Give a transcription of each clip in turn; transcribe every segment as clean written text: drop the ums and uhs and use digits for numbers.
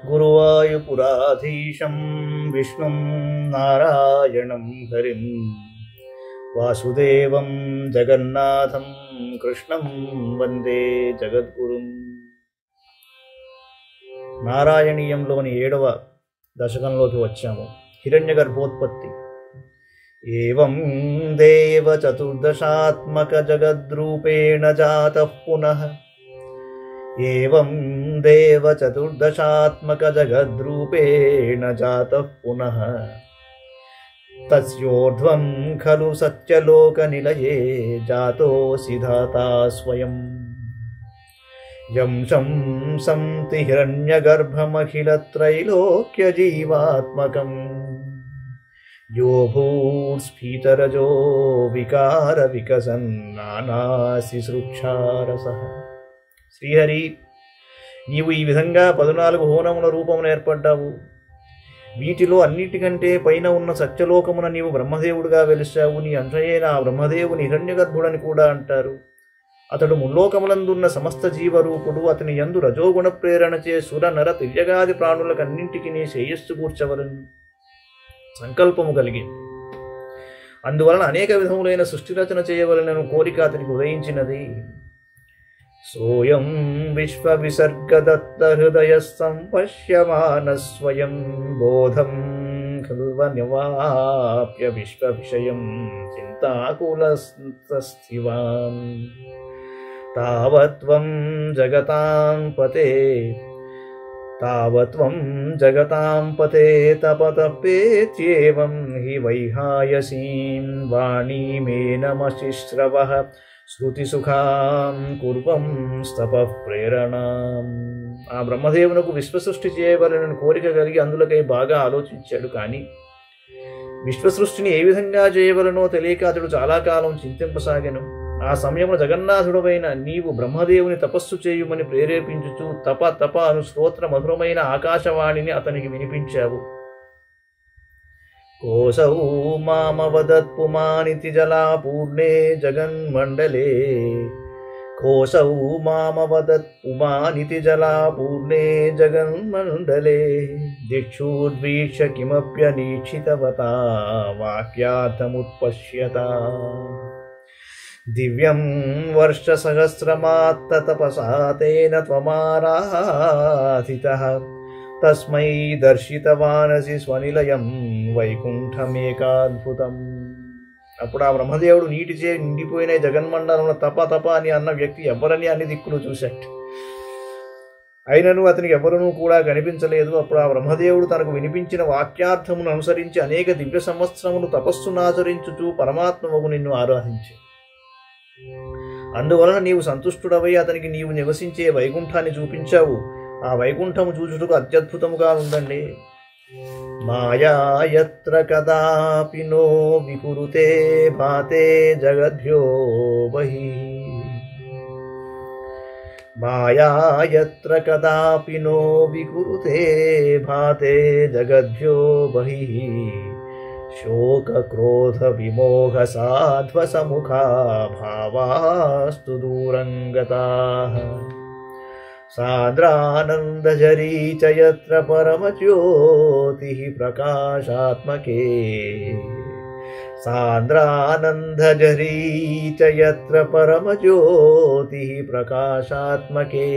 గురువాయుపురాధీశం విష్ణుం నారాయణం హరిం వాసుదేవం జగన్నాథం కృష్ణం వందే జగద్గురుం. నారాయణీయంలోని 7వ దశకంలోకి వచ్చాము. హిరణ్యగర్భోత్పత్తి. ఏవం దేవ చతుర్దశాత్మక జగద్రూపేణ జాతః పునః. ఏవం దేవ చతుర్దశాత్మక జగద్రూపేణ జాతః పునః. తస్యోర్ధ్వం ఖలు సత్యలోకనిలయే జాతోసి ధాతా స్వయం. యం శంసంతి హిరణ్యగర్భమఖిలత్రైలోక్యజీవాత్మకం. యో భూస్ఫీతరజో వికార వికసన్నానాసి సృక్షారసః. శ్రీహరి, నీవు ఈ విధంగా 14 హోనముల రూపమున ఏర్పడ్డావు. వీటిలో అన్నిటికంటే పైన ఉన్న సత్యలోకమున నీవు బ్రహ్మదేవుడుగా వెలిశావు. నీ అంశయైన ఆ బ్రహ్మదేవుని హిరణ్యగర్భుడని కూడా అంటారు. అతడు ముల్లోకములందున్న సమస్త జీవరూపుడు. అతని యందు రజోగుణ ప్రేరణచే సుర నర తిర్యగాది ప్రాణులకన్నింటికి నీ శ్రేయస్సు కూర్చవలను సంకల్పము కలిగి, అందువలన అనేక విధములైన సృష్టి రచన చేయవలనను కోరిక అతనికి ఉదయించినది. సోయం విశ్వ విసర్గదత్త హృదయ సంపశ్యమాన స్వయం బోధం ఖల్వనివాప్య విశ్వ విషయం చింతాకులస్థివాన్. తావత్వం జగతాం పతే తపతపేత్యేవం హి వైహాయసీం వాణీమేనమశిశ్రవః శృతిసుఖాం కుర్వం స్తపః ప్రేరణాం. ఆ బ్రహ్మదేవునకు విశ్వసృష్టి చేయవలనని కోరిక కలిగి అందులకై బాగా ఆలోచించాడు. కానీ విశ్వసృష్టిని ఏ విధంగా చేయవలనో తెలియక అతడు చాలా కాలం చింతింపసాగెను. ఆ సమయంలో జగన్నాథుడవైన నీవు బ్రహ్మదేవుని తపస్సు చేయుమని ప్రేరేపించుచు తప తప అను స్తోత్ర మధురమైన ఆకాశవాణిని అతనికి వినిపించావు. కోసౌ మామవదత్పుమానితి జలాపూర్ణే జగన్మండలే. కోసౌ మామవదత్పుమానితి జలాపూర్ణే జగన్మండలే. దిక్షుర్వీక్ష కిమప్యనీక్షితవతా వాక్యార్థముత్పశ్యత. దివ్యం వర్షసహస్రమాత్తతపసా తేన త్వమారాధితః. తస్మై దర్శితవానసి స్వనిలయం వైకుంఠమేకాద్భుతం. అప్పుడు ఆ బ్రహ్మదేవుడు నీటిచే నిండిపోయిన జగన్మండలంలో తప తప అని అన్న వ్యక్తి ఎవరని అన్ని దిక్కులు చూశాడు. అయినను అతనికి ఎవరనూ కూడా కనిపించలేదు. అప్పుడు ఆ బ్రహ్మదేవుడు తనకు వినిపించిన వాక్యార్థమును అనుసరించి అనేక దివ్య సంవత్సరములు తపస్సునాచరించుచూ పరమాత్మకు నిన్ను ఆరాధించాడు. అందువలన నీవు సంతుష్టుడవై అతనికి నీవు నివసించే వైకుంఠాన్ని చూపించావు. ఆ వైకుంఠము చూచుటకు అత్యద్భుతముగా ఉందండి. మాయాయత్ర కదాపి నో వికురుతే భాతే జగద్భ్యో బహి. మాయాయత్ర కదాపి నో వికురుతే భాతే జగద్భ్యో బహి. శోక క్రోధ విమోహ సాధ్వ సముఖా భావాస్తు దూరంగతాః. సాంద్రానందజరీ చ యత్ర పరమజ్యోతిః ప్రకాశాత్మకే. సాంద్రానందజరీ చ యత్ర పరమజ్యోతిః ప్రకాశాత్మకే.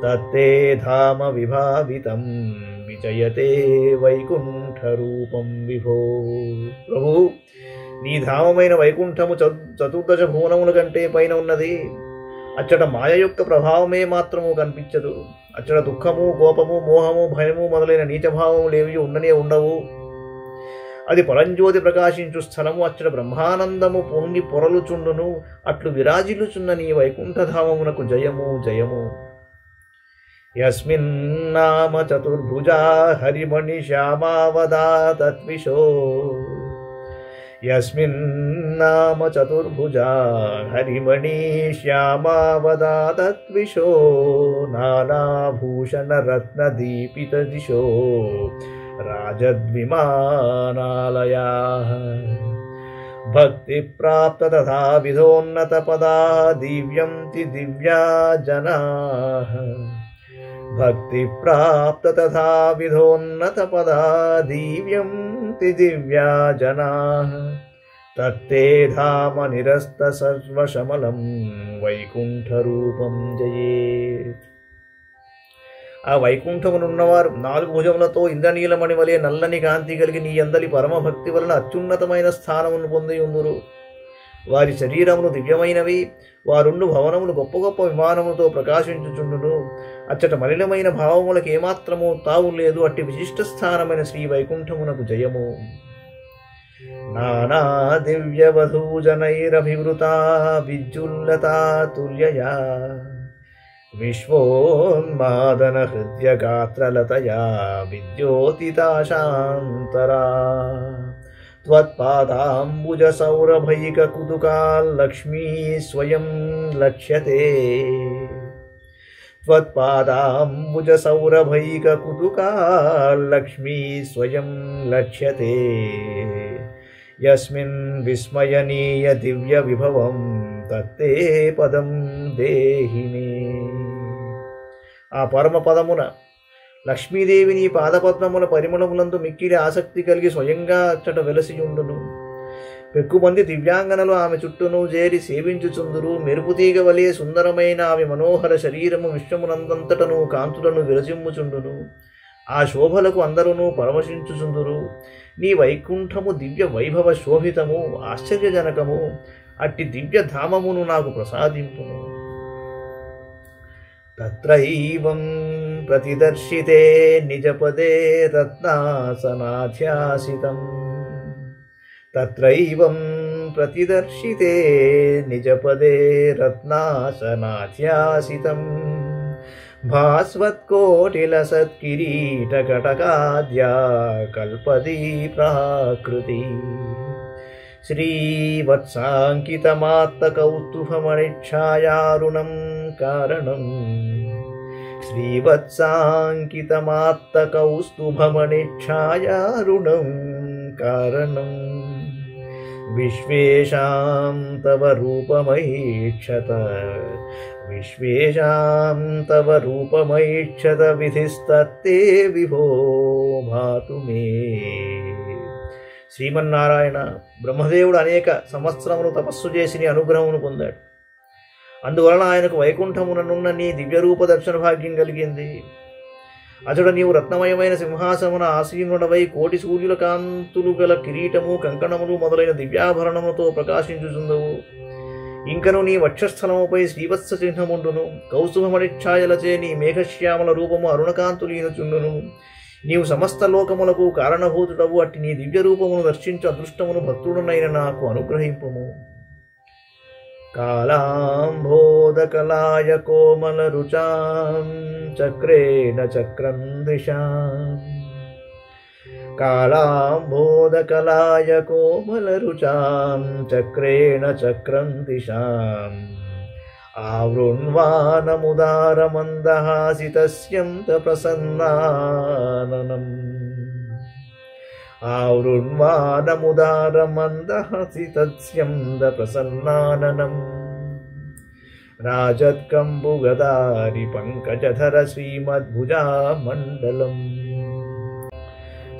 తత్తే ధామ విభావితం విజయతే వైకుంఠ రూపం విభో. ప్రభు, నీ ధామమైన వైకుంఠము 14 భువనముల కంటే పైన ఉన్నది. అచ్చట మాయ యొక్క ప్రభావమే మాత్రము కనిపించదు. అచ్చట దుఃఖము, కోపము, మోహము, భయము మొదలైన నీచభావములేవి ఉండనే ఉండవు. అది పరంజ్యోతి ప్రకాశించు స్థలము. అచ్చట బ్రహ్మానందము పొంగి పొరలుచుండును. అట్లు విరాజిల్లుచున్న నీ వైకుంఠధామమునకు జయము జయము. యస్మిన్నామ చతుర్భుజా హరిమణి శ్యామావదా తత్విషో. యస్మిన్నామ చతుర్భుజా హరిమణి శ్యామావదా తత్విషో. నానాభూషణ రత్న దీపిత దిశో రాజద్విమానాలయాః. భక్తి ప్రాప్త తథా విధోన్నత పదా దివ్యంతి దివ్యా జనాః. భక్తి ప్రాప్త తథా విధోన్నత పదా దివ్యంతి దివ్యా జనాః తత్తే ధామ నిరస్త సర్వశమలం వైకుంఠ రూపం జయేత్. ఆ వైకుంఠమునున్నవారు 4 భుజములతో ఇంద్రనీలమణి వలె నల్లని కాంతి కలిగి నీ అందలి పరమభక్తి వలన అత్యున్నతమైన స్థానమును పొంది ఉందురు. వారి శరీరములు దివ్యమైనవి. వారుండు భవనములు గొప్ప గొప్ప విమానములతో ప్రకాశించుచుండును. అచ్చట మలినమైన భావములకు ఏమాత్రము తావు లేదు. అట్టి విశిష్ట స్థానమైన శ్రీ వైకుంఠమునకు జయము. నానా దివ్యవధూజనైరభివృతా విద్యుల్లతా తుల్యయా విశ్వోన్మాదన హృదయ గాత్రలతయా విద్యోతితాశాంతరా త్వత్పాదాంబుజ సౌరభైక కుతుకాల్లక్ష్మీ స్వయం లక్ష్యతే త్వత్పాదాంబుజ సౌరభైక కుతుకాల్లక్ష్మీ స్వయం లక్ష్యతే యస్మిన్ విస్మయనీయ దివ్య విభవం తత్తే పదం దేహి మే. ఆ పరమ పదమున లక్ష్మీదేవిని పాదపద్మముల పరిమళములందు మిక్కిలి ఆసక్తి కలిగి స్వయంగా అచ్చట వెలసియుండును. పెక్కుమంది దివ్యాంగనలు ఆమె చుట్టూను చేరి సేవించుచుందురు. మెరుపుతీగ వలె సుందరమైన ఆమె మనోహర శరీరము విశ్వమునందంతటను కాంతులను విరజిమ్ముచుండును. ఆ శోభలకు అందరూ పరవశించుచుందురు. నీ వైకుంఠము దివ్య వైభవ శోభితము, ఆశ్చర్యజనకము. అట్టి దివ్య ధామమును నాకు ప్రసాదింపును. తత్రైవం ప్రతిదర్శితే నిజపదే రత్నాసనాధ్యాసితం తత్రైవం ప్రతిదర్శితే నిజపదే రత్నాసనాధ్యాసితం భాస్వత్కోటిలసత్కిరీటకటకాద్యా కల్పదీ ప్రాకృతి శ్రీవత్సాంకితమాత్తకౌస్తుభమణిఛాయారుణం కారణం శ్రీవత్సాంకితమాత్తకౌస్తుభమణిఛాయారుణం కారణం విశ్వేషాం తవ రూపమైక్షత విశ్వేషాం తవ రూపమైక్షత విధిస్తత్తే విభో భాతు మే. శ్రీమన్నారాయణ బ్రహ్మదేవుడు అనేక సంవత్సరములు తపస్సు చేసి నీ అనుగ్రహమును పొందాడు. అందువలన ఆయనకు వైకుంఠముననున్న నీ దివ్యరూప దర్శన భాగ్యం కలిగింది. అతడు నీవు రత్నమయమైన సింహాసమున ఆసీనుడవై కోటి సూర్యుల కాంతులు గల కిరీటము, కంకణములు మొదలైన దివ్యాభరణములతో ప్రకాశించుచుందువు. ఇంకను నీ వక్షస్థలముపై శ్రీవత్స చిహ్నముండును. కౌస్తుభమణిఛాయలచే నీ మేఘశ్యామల రూపము అరుణకాంతులీనుచుండును. నీవు సమస్త లోకములకు కారణభూతుడవు. అట్టి నీ దివ్య రూపమును దర్శించు అదృష్టమును భక్తుడునైన నాకు అనుగ్రహింపుము. కాళాంబోదకలాయ కోమల రుచాం చక్రేణ చక్రం దిశాం కాళాంబోదకలాయ కోమల రుచాం చక్రేణ చక్రం దిశాం ఆవృణ్వానముదారమందహాసితస్యంత ప్రసన్నాననం ఆవృణ్వానముదారమందహాసితస్యంత ప్రసన్నాననం రాజత్కంబుగదారి పంకజధర శ్రీమద్భుజా మండలం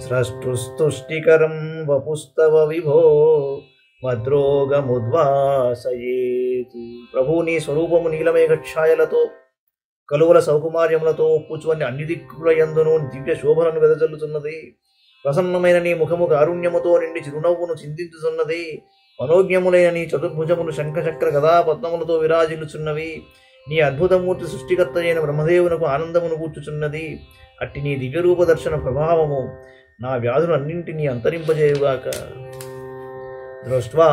స్రష్టుస్తుష్టికరం వపుస్తవ విభో మద్రోగముద్వాసయేతు. ప్రభు నీ స్వరూపము నీలమేఘఛాయలతో కలువల సౌకుమార్యములతో ఒప్పుచువని అన్ని దిక్కుల యందును దివ్య శోభలను వెదజల్లుతున్నది. ప్రసన్నమైన నీ ముఖము కారుణ్యముతో నిండి చిరునవ్వును చిందించుతున్నది. మనోజ్ఞములైన నీ చతుర్భుజములు శంఖచక్ర గదా పద్మములతో విరాజిల్లుచున్నవి. నీ అద్భుతమూర్తి సృష్టికర్త అయిన బ్రహ్మదేవునకు ఆనందమును కూర్చుచున్నది. అట్టి నీ దివ్యరూప దర్శన ప్రభావము నా వ్యాధులన్నింటినీ అంతరింపజేయుగాక. దృష్ట్వా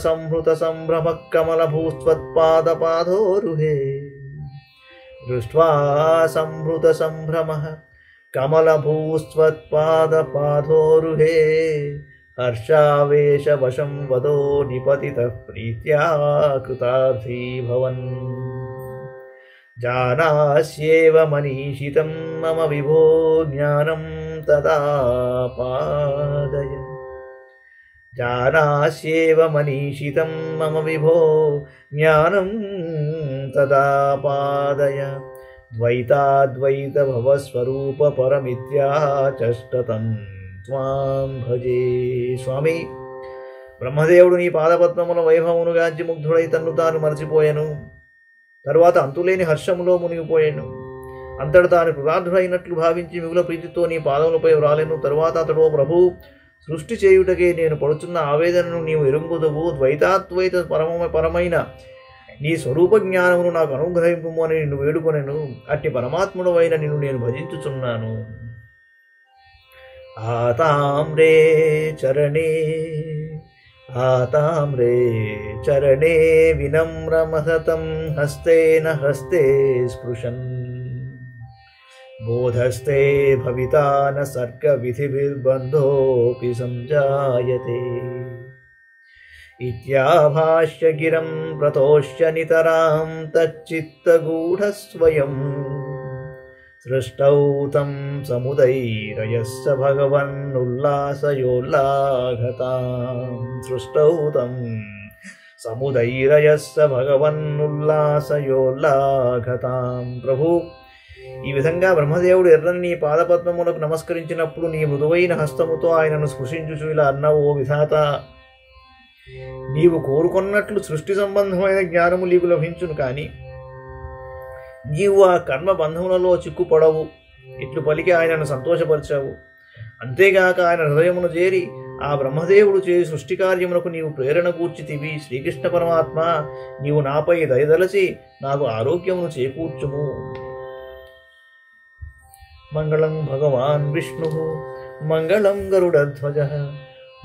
సంహృత సంభ్రమ కమలభూస్త్వత్పాదపాదోరుహే దృష్ట్వా సంహృత సంభ్రమ కమలభూస్త్వత్పాదపాదోరుహే హర్షావేశవశం వదో నిపతితః ప్రీత్యా కృతార్థీ భవన్. జానాస్యేవ మనీషితం మమ విభో జ్ఞానం తదా పాదయ జానాస్యేవ మనీషితం మమ విభో జ్ఞానం తదా పాదయ ద్వైతాద్వైత భవస్వరూప పరమిత్యాచష్టతం త్వాం భజే. స్వామి, బ్రహ్మదేవుడు నీ పాదపద్మముల వైభవమును గాంచి ముగ్ధుడై తన్ను తాను మరచిపోయాను. తరువాత అంతులేని హర్షములో మునిగిపోయాను. అంతటి తాను కృతార్థుడైనట్లు భావించి మిగుల ప్రీతితో నీ పాదములపై వ్రాలెను. తరువాత అతడు, ఓ ప్రభు, సృష్టి చేయుటకే నేను పడుచున్న ఆవేదనను నీవు ఎరుంగుదవు. ద్వైతాద్వైత పరమైన నీ స్వరూప జ్ఞానమును నాకు అనుగ్రహింపు అని నిన్ను వేడుకొనెను. అట్టి పరమాత్ముడు అయిన నిన్ను నేను భజించుచున్నాను. ఆతామ్రే చరణే వినమ్రమహతం హస్తేన హస్తే స్పృశన్ బోధస్తే భవితా న సర్గ విధిర్బంధోపి సంజాయతే. ఇత్యాభాష్య గిరం ప్రతోష్య నితరాం తచ్చిత్తగూఢస్వయం సృష్టౌ తం సముదైరయస్స భగవన్నుల్లాసయోల్లాఘతాం. సృష్టౌ తం సముదైరయస్స భగవన్నుల్లాసయోల్లాఘతాం. ప్రభు, ఈ విధంగా బ్రహ్మదేవుడు ఎర్రని నీ పాదపద్మములకు నమస్కరించినప్పుడు నీ మృదువైన హస్తముతో ఆయనను స్పృశించుచు ఇలా అన్నావు, ఓ విధాత, నీవు కోరుకున్నట్లు సృష్టి సంబంధమైన జ్ఞానము నీకు లభించును. కానీ నీవు ఆ కర్మ బంధములలో చిక్కుపడవు. ఇట్లు పలికి ఆయనను సంతోషపరిచావు. అంతేగాక ఆయన హృదయమును చేరి ఆ బ్రహ్మదేవుడు చేయి సృష్టి కార్యమునకు నీవు ప్రేరణ కూర్చితివి. శ్రీకృష్ణ పరమాత్మ, నీవు నాపై దయదలచి నాకు ఆరోగ్యమును చేకూర్చుము. మంగళం భగవాన్ విష్ణు, మంగళం గరుడధ్వజ,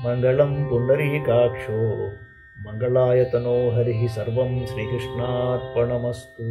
మంగళం పుండరీకాక్షో, మంగళాయతనో హరి. సర్వం శ్రీకృష్ణార్పణమస్తు.